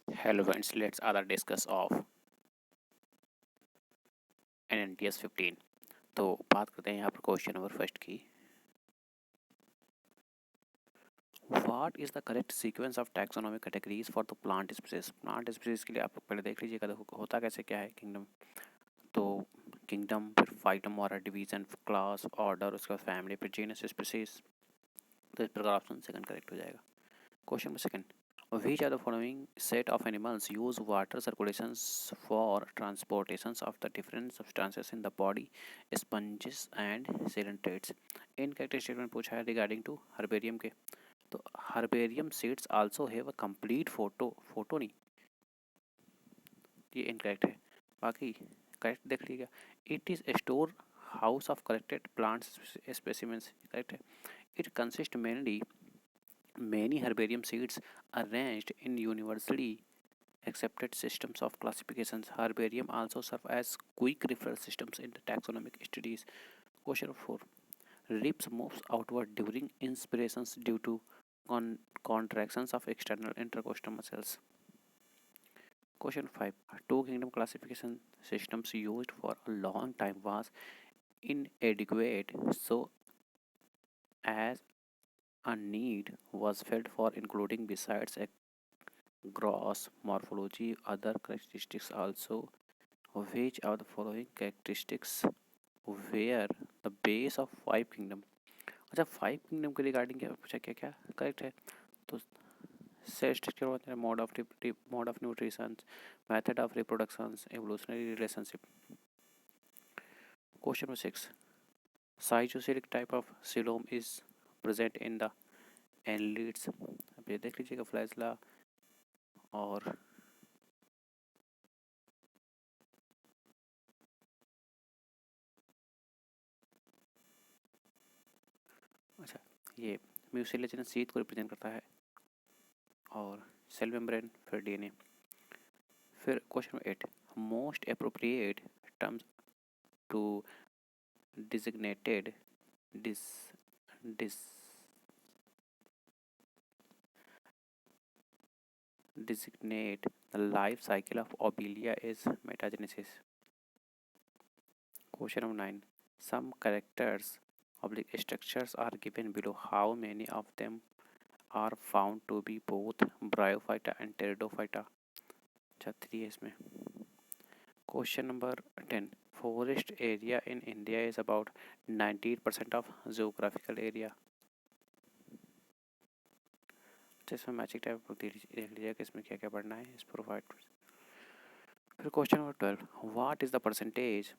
Hello friends, let's other discuss of NNTS 15। तो बात करते हैं यहाँ पर क्वेश्चन नंबर फर्स्ट की। What is the correct sequence of taxonomic categories for the plant species. Plant species के लिए आप लोग पहले देख लीजिएगा देखो होता कैसे क्या है। किंगडम, तो किंगडम, फिर फाइटम और डिवीजन, क्लास, ऑर्डर, उसके बाद फैमिली, फिर जीनस, स्पीसीज। तो इस प्रकार ऑप्शन सेकंड करेक्ट हो जाएगा। Question number second, which are the following set of animals use water circulations for transportations of the different substances in the body, sponges and coelenterates। इन character statement पूछा है regarding to herbarium के। तो herbarium seeds also have a complete photo नहीं, ये incorrect है। बाकी correct देख लीजिएगा, it is store house of collected plants specimens, correct है। It consist mainly many herbarium seeds arranged in universally accepted systems of classifications. Herbarium also serve as quick referral systems in the taxonomic studies. Question 4. Ribs moves outward during inspirations due to contractions of external intercostal muscles. Question 5. Two kingdom classification systems used for a long time was inadequate, so as a need was felt for including besides a gross morphology other characteristics also। which of the following characteristics were the base of five kingdom. अच्छा, five kingdom के regarding क्या पूछा, क्या क्या correct है। तो cell structure होता है, mode of nutrition, method of reproduction, evolutionary relationship. Question number 6, साइटोसिलिक type of coelom is present in the annelids. अब ये देख लीजिएगा फ्लैजला और अच्छा ये म्यूसिलेजिनस शीट को रिप्रेजेंट करता है, और सेल मेम्ब्रेन, फिर डीएनए। फिर question 8, most appropriate terms to designated this this designate the life cycle of obelia is metagenesis। Question number 9, some characters oblique structures are given below, how many of them are found to be both bryophyta and pteridophyta। अच्छा 3 है इसमें। Question number 10, forest area in India is about 98% of geographical area। इसमें matching type देख लीजिएगा कि इसमें क्या क्या पढ़ना है इस प्रोवाइड। फिर question number 12, what is the percentage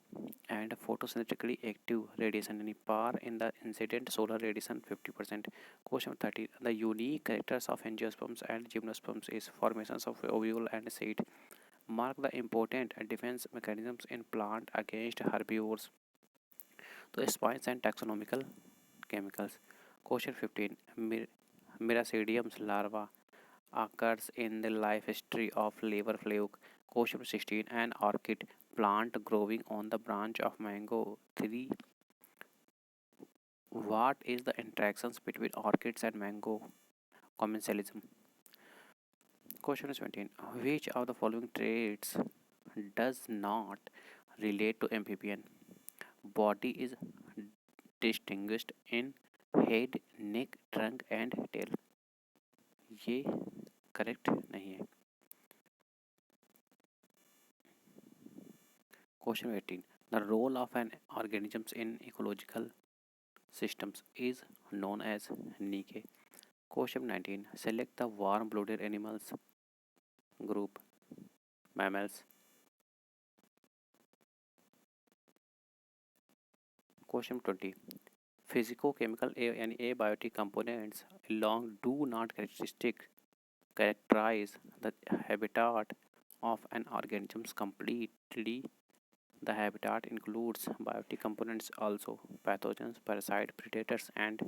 and photosynthetically active radiation यानी PAR in the incident solar radiation 50%। Question number 13, the unique characters of angiosperms and gymnosperms is formations of ovule and seed. Mark the important defence mechanisms in plant against herbivores. तो spines and taxonomical chemicals. Question 15, miracidiums larva occurs in the life history of liver fluke। Question 16, an orchid plant growing on the branch of mango tree, what is the interactions between orchids and mango commensalism। Question 17, which of the following traits does not relate to amphibian। Body is distinguished in head, neck, trunk and tail, ये correct नहीं है। Question 18, the role of an organisms in ecological systems is known as Nike। Question 19, select the warm-blooded animals group, mammals। Question 20, physicochemical and abiotic components along do not characterize the habitat of an organism completely। The habitat includes biotic components also, pathogens, parasite, predators and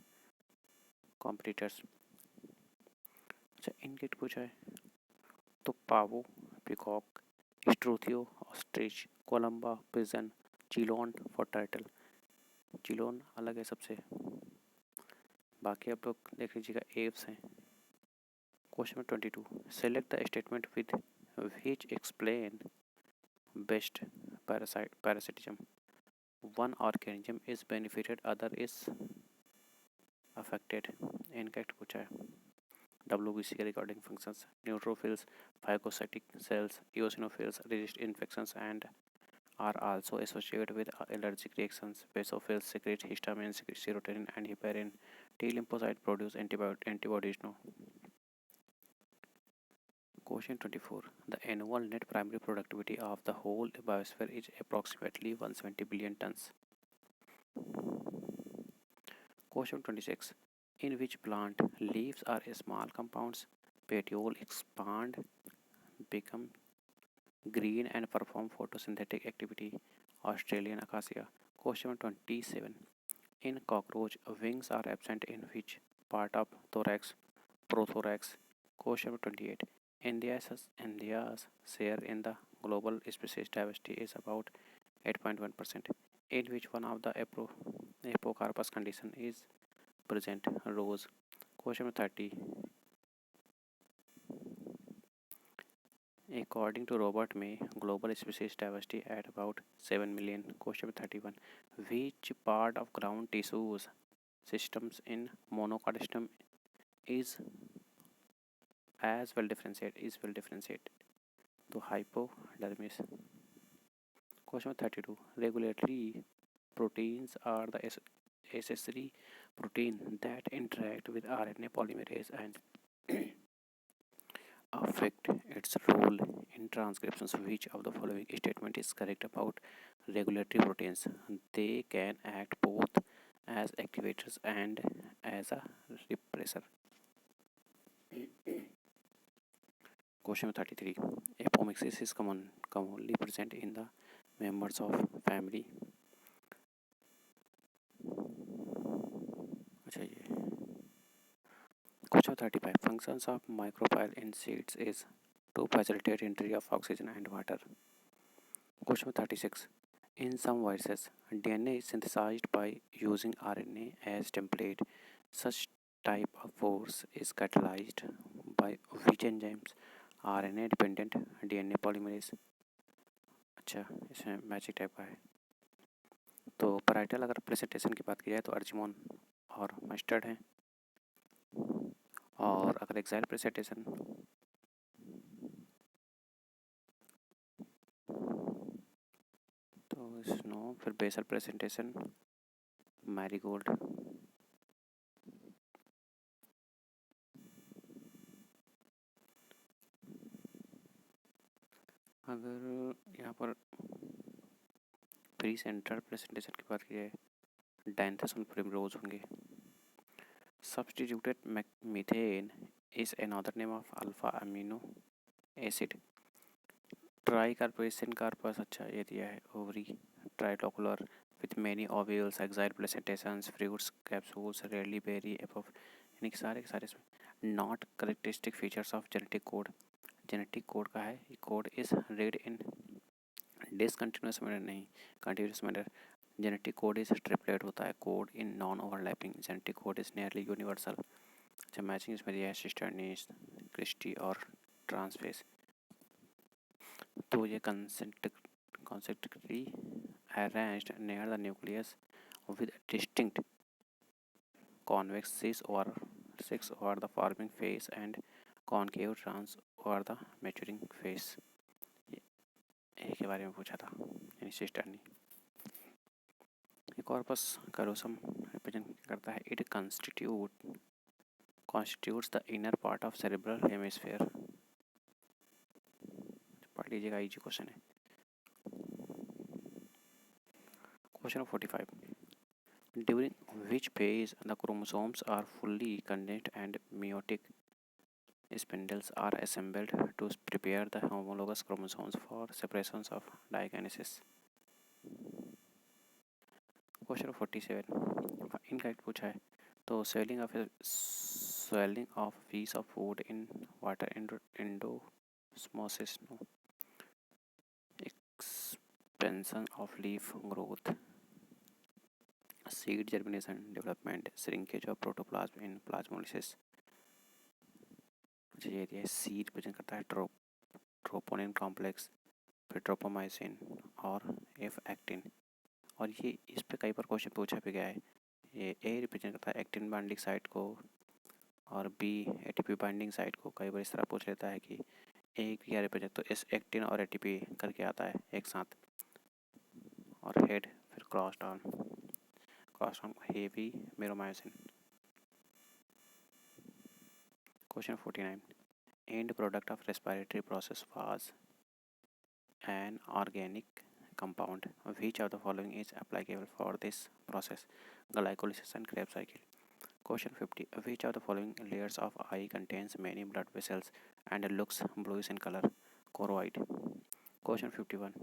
competitors। अच्छा इनकेट पूछा है, तो Pavo, peacock, Struthio, ostrich, Columba, pigeon, Chelone for turtle. Chelone अलग है सबसे, बाकी आप लोग देख लीजिएगा एव्स हैं। Question number 22. Select the statement with which explain best parasitism. One organism is benefited, other is affected. Incorrect पूछा है. WBC के regarding functions. Neutrophils, phagocytic cells, eosinophils resist infections and are also associated with allergic reactions. Basophils secrete histamine, serotonin, and heparin. T lymphocytes produce antibodies. No. Question 24. The annual net primary productivity of the whole biosphere is approximately 170 billion tons. Question 26. In which plant leaves are small compounds, petiole expand, become green and perform photosynthetic activity? Australian acacia. Question 27. In cockroach, wings are absent in which part of thorax? Prothorax. Question 28. India's share in the global species diversity is about 8.1%. In which one of the apocarpus condition is present? Rose. Question 30. According to Robert May, global species diversity at about 7 million. Question 31. Which part of ground tissues systems in monocardistum is well differentiated? To hypodermis. Question 32. Regulatory proteins are the accessory protein that interact with RNA polymerase and affect its role in transcriptions. Which of the following statement is correct about regulatory proteins? They can act both as activators and as a repressor. Question 33. Apomixis is commonly present in the members of family. Question 35. Functions of microbial in seeds is to facilitate entry of oxygen and water. Question 36. In some viruses, DNA is synthesized by using RNA as template. Such type of force is catalyzed by which enzymes? RNA dependent DNA polymerase. अच्छा, इसमें magic type का है. तो parietal अगर precipitation की बात की जाए तो अर्जिमोन और मस्टर्ड है. और अगर एक्साइल प्रेसिपिटेशन तो स्नो. फिर बेसल प्रेसिपिटेशन मैरीगोल्ड. अगर यहाँ पर प्री सेंट्रल प्रेजेंटेशन की बात की जाए डायंथस और प्रिमरोज होंगे. Substituted methane is another name of alpha amino acid. Tri corporation carpus. अच्छा, ये दिया है. Ovary trilocular with many ovules, axile placentations, fruits, capsules, rarely berry एपफ. यानी कि सारे इसमें not characteristic features of genetic code. Genetic code का है. Code is read in discontinuous manner, नहीं continuous manner. Genetic code is triplet होता है. Code in non overlapping. Genetic code is nearly universal. अच्छा, मैचिंग इसमें दिया है सिस्टर्नीस, क्रिस्टी और ट्रांसफेस. तो ये concentrically arranged near the nucleus with distinct convex cis over the forming phase and concave trans over the maturing phase. ये के बारे में पूछा था, यानी सिस्टर्नी. कॉर्पस कैलोसम रिप्रेजेंट करता है. It constitutes the inner part of cerebral hemisphere. पढ़ लीजिएगा, इजी क्वेश्चन है. Question 45. During which phase the chromosomes are fully condensed and meiotic spindles are assembled to prepare the homologous chromosomes for separation of diagenesis? Question 47. Incorrect पूछा है. तो swelling of piece of food in water endosmosis. No. Expansion of leaf growth, seed germination development, shrinkage of protoplasm in plasmolysis. अच्छा ये दिया है, सी represent करता है troponin complex, फिर ट्रोपोमाइसिन और एफ एक्टिन। और ये इस पे कई बार क्वेश्चन पूछा भी गया है। ये ए रिप्रेजेंट करता है एक्टिन बाइंडिंग साइट को और बी एटीपी बाइंडिंग साइट को। कई बार इस तरह पूछ लेता है कि ए क्या रिप्रेजेंट, तो इस एक्टिन और एटीपी करके आता है एक साथ। और हेड फिर cross arm heavy meromyosin. Question 49, end product of respiratory process was an organic compound. Which of the following is applicable for this process? Glycolysis and Krebs cycle. Question 50. Which of the following layers of eye contains many blood vessels and looks bluish in color? Choroid. Question 51.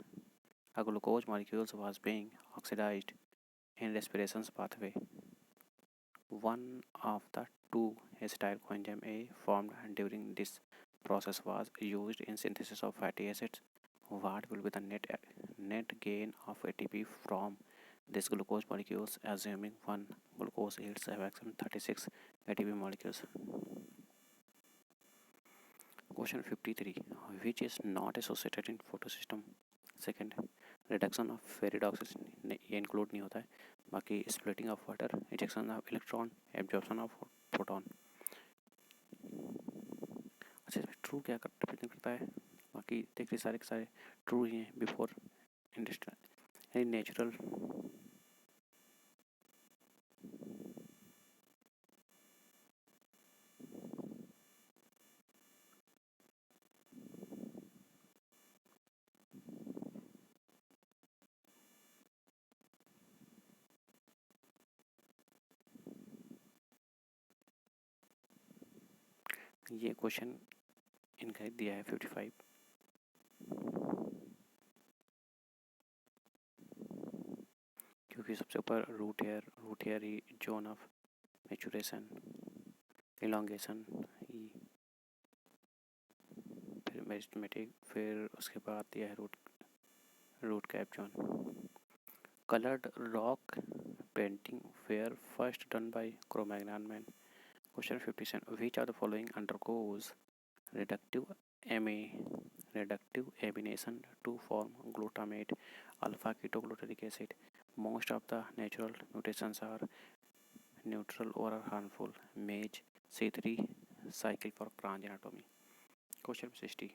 A glucose molecule was being oxidized in respiration's pathway. One of the two acetyl coenzyme A formed during this process was used in synthesis of fatty acids. What will be the net gain of ATP from these glucose molecules, assuming one glucose yields a maximum 36 ATP molecules? Question 53. Which is not associated in photosystem? Second, reduction of फेरिडॉक्सिस ये include नहीं होता है। बाकी splitting of water, ejection of electron, absorption of photon. अच्छा true क्या represent करता है? बाकी देख रहे सारे के सारे ट्रू ही हैं बिफोर इंडस्ट्रियल यानी नेचुरल। ये क्वेश्चन इनका दिया है 55। क्योंकि सबसे ऊपर रूट हेयर ही जोन ऑफ मैचुरेशन इलांगेशन, फिर मेरिस्टेमेटिक, फिर उसके बाद दिया है root cap zone. Colored rock painting were first done by Cro-Magnon man. Question 57. Which of the following undergoes reductive amination to form glutamate alpha ketoglutarate acid? Most of the natural mutations are neutral or are harmful. Mage C3 cycle for Cranch anatomy. Question 60.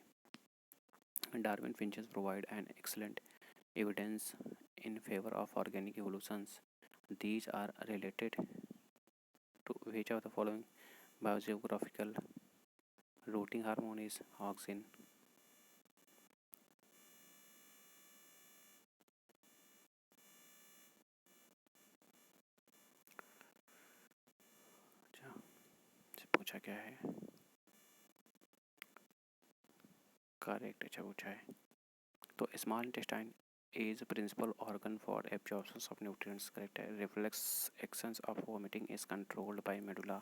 Darwin finches provide an excellent evidence in favor of organic evolutions. These are related to which of the following biogeographical routing hormone is auxin. पूछा क्या है? Correct, अच्छा पूछा है। तो small intestine is principal organ for absorption of nutrients, correct है। reflex actions of vomiting is controlled by medulla.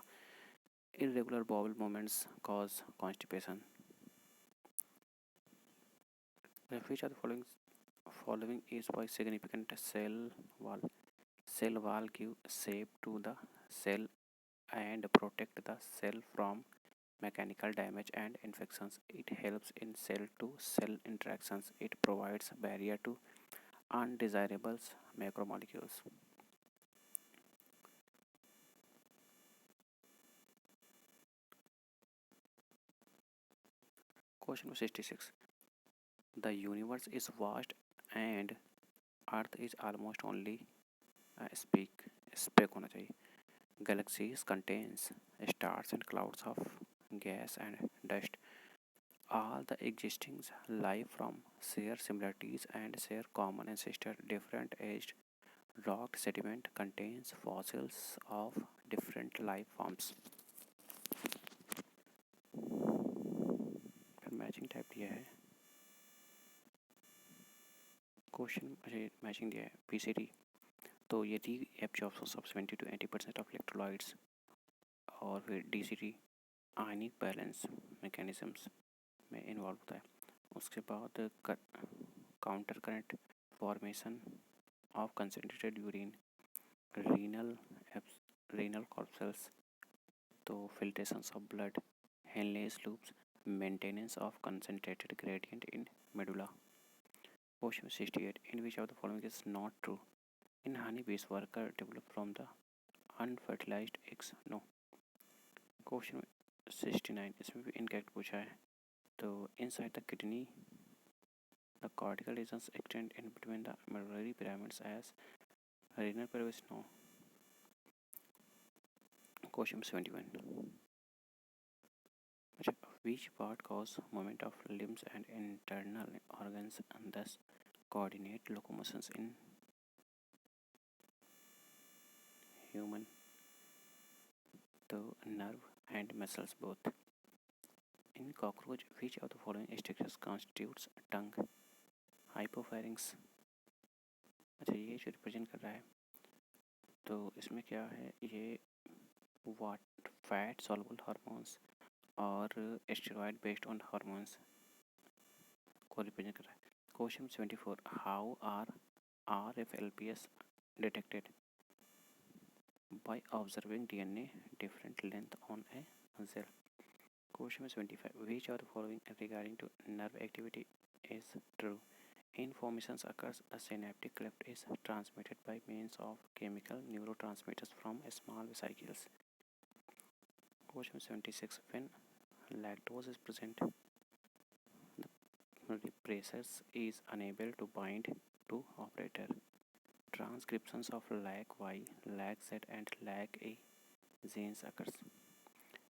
Irregular bowel movements cause constipation. Which of the following is by significant cell wall give shape to the cell and protect the cell from mechanical damage and infections. It helps in cell to cell interactions. It provides barrier to undesirables macromolecules. Question 66. The universe is vast and Earth is almost only a speck होना चाहिए. Galaxies contains stars and clouds of gas and dust. All the existing life from share similarities and share common ancestor. Different aged rock sediment contains fossils of different life forms. फिर matching type दिया है question, matching दिया है PCT. तो ये re absorption of 70 to 80% of electrolytes, और फिर DCT ionic balance mechanisms में इन्वॉल्व होता है। उसके बाद counter current formation of concentrated urine, renal corpuscles, तो filtration of blood, Henley's loops, maintenance of concentrated gradient in medulla. Question 68. In which of the following is not true? In honeybees, worker develop from the unfertilized eggs. No. Question 69 इसमें भी incorrect पूछा है. तो inside the kidney the cortical regions extend in between the medullary pyramids as renal pelvis. No. Question 71. अच्छा, which part cause movement of limbs and internal organs and thus coordinate locomotions in human? तो nerve and muscles both. In cockroach, which of the following structures constitutes tongue? Hypopharynx. अच्छा, ये जो represent कर रहा है तो इसमें क्या है, ये वाट फैट सॉल्युबल हार्मोन्स और स्टेरॉइड बेस्ड ऑन हार्मोन्स को रिप्रेजेंट कर रहा है. Question 74. How are RFLPS detected? By observing DNA different length on a cell. Question 75. Which of the following regarding to nerve activity is true? Information occurs a synaptic cleft is transmitted by means of chemical neurotransmitters from small vesicles. Question 76. When lactose is present, the repressors is unable to bind to operator. Transcriptions of LAC-Y, LAC-Z and LAC-A genes occurs.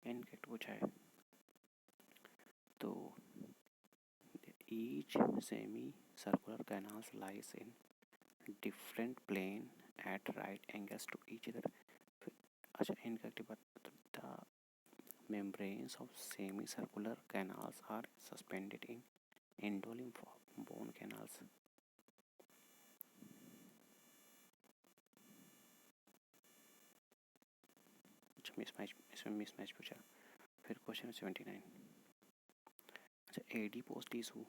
इनकेक्ट पूछा है तो each semi-circular canals lies in different plane at right angles to each other. अच्छा, incorrect बात. The membranes of semicircular canals are suspended in endolymph bone canals. Mismatch, इसमें mismatch पूछा. फिर question 79. अच्छा, adipose tissue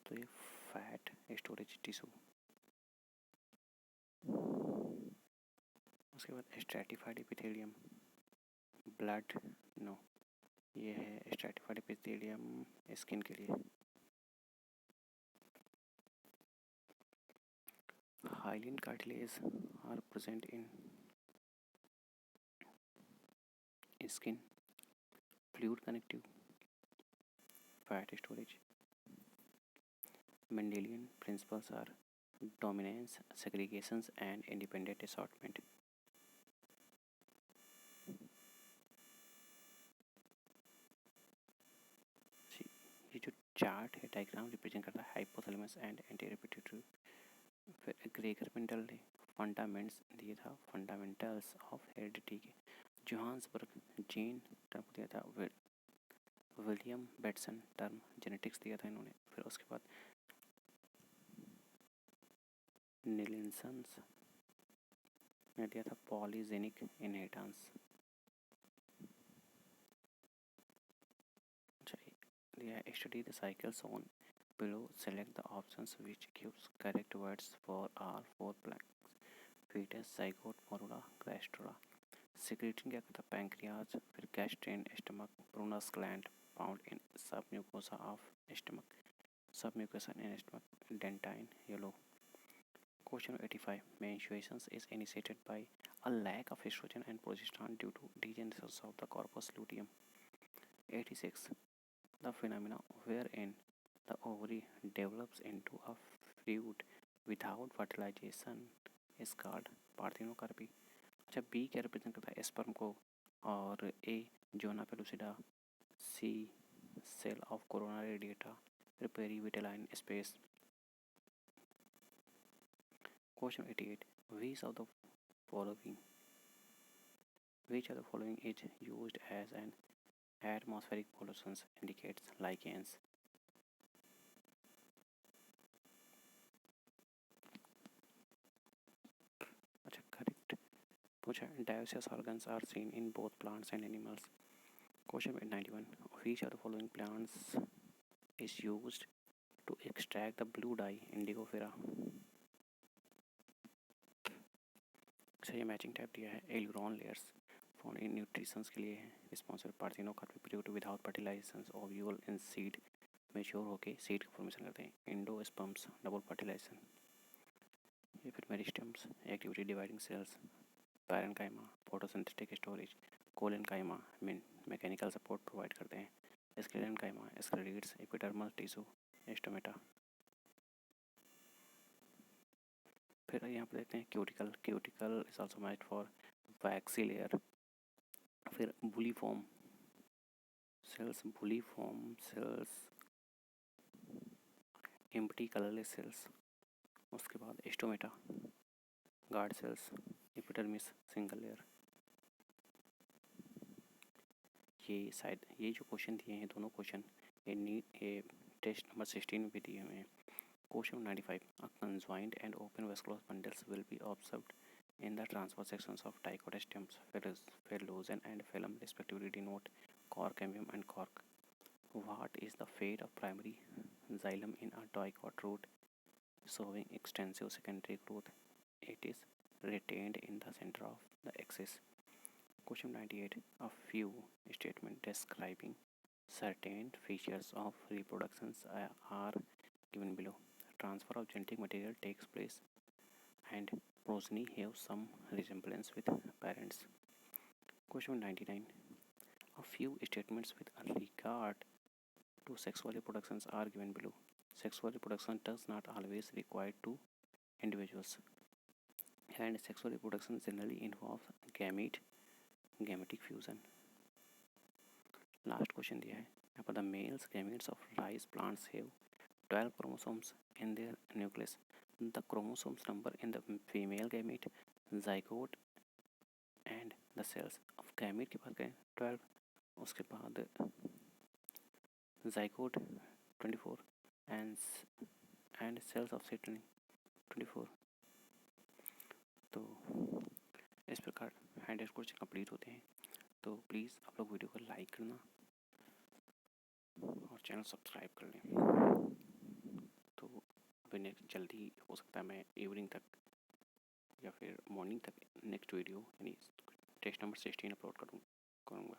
तो ये फैट स्टोरेज टिश्यू. उसके बाद स्ट्रैटिफाइड एपिथेलियम ब्लड. नो, ये है स्ट्रैटिफाइड एपिथेलियम स्किन के लिए. Hyaline cartilage are present in skin, fluid connective, fat storage. Mendelian principles are dominance, segregations and independent assortment. ये जो चार्ट है, डायग्राम रिप्रेजेंट करता है हाइपोथैलेमस एंड एंटीरियर पिट्यूटरी. फिर ग्रेगर मेंडल ने फंडामेंट्स दिया था, फंडामेंटल्स ऑफ हेरिडिटी के. जोहान्सबर्ग जीन टर्म दिया था. विलियम बेटसन टर्म जेनेटिक्स दिया था इन्होंने. फिर उसके बाद निलिन्सन्स ने दिया था पॉलीजेनिक इनहेरिटेंस. दिया है study the cycles on below. Select the options which gives correct words for all four blanks. Fetus, zygote, morula, gastrula. Secretin क्या करता है? पैंक्रियाज. फिर gastrin stomach. Brunner's gland found in submucosa of stomach. Submucosa in stomach. Dentine yellow. Question 85. Menstruation is initiated by a lack of estrogen and progesterone due to degeneration of the corpus luteum. 86. The phenomena wherein the ovary develops into a fruit without fertilization is called parthenocarpy. अच्छा, B क्या represent करता है? Sperm को. और A zona pellucida. C cell of corona radiata. फिर perivitelline space. Question 88. Which of the following is used as an atmospheric pollution indicates lichens? अच्छा, correct पूछा. Dioecious organs are seen in both plants and animals. Question 91. Which of the following plants is used to extract the blue dye indigofera? अच्छा, ये matching type दिया है. Aleurone layers, found in nutritions के लिए है। Responsible parthenocarp produced without fertilization ovule in seed mature होके seed का formation करते हैं। Endosperms double fertilization. ये फिर meristems activity dividing cells, parenchyma photosynthetic storage, collenchyma mechanical support provide करते हैं। Sclerenchyma sclereids epidermal tissue stomata. फिर यहाँ पे देखते हैं cuticle is also made for waxy layer. फिर bulliform cells empty colourless cells. उसके बाद stomata guard cells, epidermis single layer. ये शायद ये जो क्वेश्चन दिए हैं दोनों क्वेश्चन ये टेस्ट नंबर 16 में भी दिए हुए हैं। Question 95. A conjoined and open vascular bundles will be observed in the transverse sections of dicot stems. Phellogen and phloem respectively denote cork, cambium, and cork. What is the fate of primary xylem in a dicot root showing extensive secondary growth? It is retained in the center of the axis. Question 98. A few statements describing certain features of reproductions are given below. Transfer of genetic material takes place and progeny have some resemblance with parents. Question 99. A few statements with regard to sexual reproductions are given below. Sexual reproduction does not always require two individuals, and sexual reproduction generally involves gametic fusion. Last question दिया है यहाँ पर। The males gametes of rice plants have 12 chromosomes in their nucleus. The chromosomes number in the female gamete, zygote and the cells of gamete की बात करें 12, उसके बाद zygote 24 and cells of seedling 24। तो इस प्रकार 100 क्वेश्चन कंप्लीट होते हैं। तो प्लीज़ आप लोग वीडियो को लाइक करना और चैनल सब्सक्राइब कर लें। तो अभी नेक्स्ट जल्दी हो सकता है मैं इवनिंग तक या फिर मॉर्निंग तक नेक्स्ट वीडियो यानी टेस्ट नंबर 16 अपलोड करूँगा।